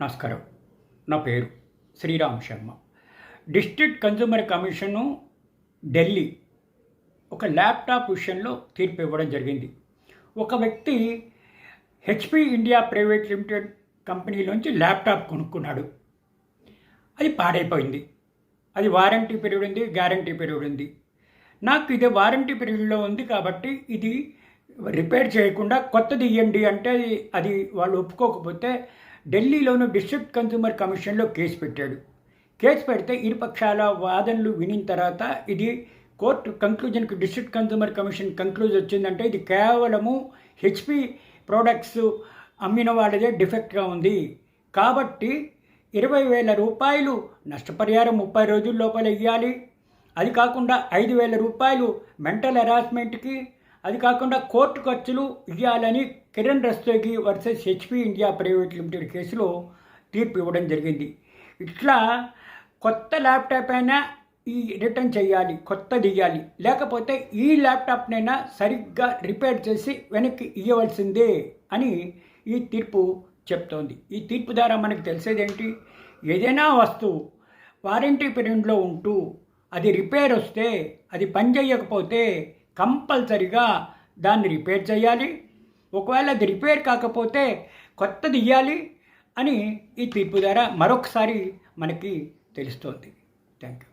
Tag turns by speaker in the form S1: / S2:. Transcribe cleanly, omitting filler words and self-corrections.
S1: నమస్కారం. నా పేరు Sriram Sharma. District consumer commission Delhi ఒక ల్యాప్టాప్ విషయంలో తీర్పు ఇవ్వడం జరిగింది. ఒక వ్యక్తి హెచ్పి ఇండియా ప్రైవేట్ లిమిటెడ్ కంపెనీలోంచి ల్యాప్టాప్ కొనుక్కున్నాడు. అది పాడైపోయింది. అది వారంటీ పీరియడ్ ఉంది, గ్యారంటీ పీరియడ్ ఉంది. నాకు ఇది వారంటీ పీరియడ్లో ఉంది కాబట్టి ఇది రిపేర్ చేయకుండా కొత్తది ఇవ్వండి అంటే అది వాళ్ళు ఒప్పుకోకపోతే ఢిల్లీలోని డిస్ట్రిక్ట్ కన్జ్యూమర్ కమిషన్లో కేసు పెట్టాడు. కేసు పెడితే ఇరుపక్షాల వాదనలు వినిన తర్వాత ఇది కోర్టు కంక్లూజన్కి డిస్ట్రిక్ట్ కన్జ్యూమర్ కమిషన్ కంక్లూజ్ వచ్చిందంటే ఇది కేవలము హెచ్పి ప్రోడక్ట్స్ అమ్మిన వాళ్ళదే డిఫెక్ట్గా ఉంది కాబట్టి 20,000 రూపాయలు నష్టపరిహారం 30 రోజుల లోపల ఇవ్వాలి. అది కాకుండా 5,000 రూపాయలు మెంటల్ హెరాస్మెంట్కి, అది కాకుండా కోర్టు ఖర్చులు ఇవ్వాలని Kiran Rastogi versus HP India private limited కేసులో తీర్పు ఇవ్వడం జరిగింది. ఇట్లా కొత్త ల్యాప్టాప్ అయినా ఈ రిటర్న్ చేయాలి, కొత్తది ఇవ్వాలి, లేకపోతే ఈ ల్యాప్టాప్నైనా సరిగ్గా రిపేర్ చేసి వెనక్కి ఇవ్వవలసిందే అని ఈ తీర్పు చెప్తోంది. ఈ తీర్పు ద్వారా మనకు తెలిసేది ఏంటి? ఏదైనా వస్తువు వారంటీ పీరియడ్లో ఉంటూ అది రిపేర్ వస్తే, అది పనిచేయకపోతే కంపల్సరిగా దాన్ని రిపేర్ చేయాలి. ఒకవేళ అది రిపేర్ కాకపోతే కొత్తది ఇవ్వాలి అని ఈ తీర్పు ద్వారా మరొకసారి మనకి తెలుస్తోంది. Thank you.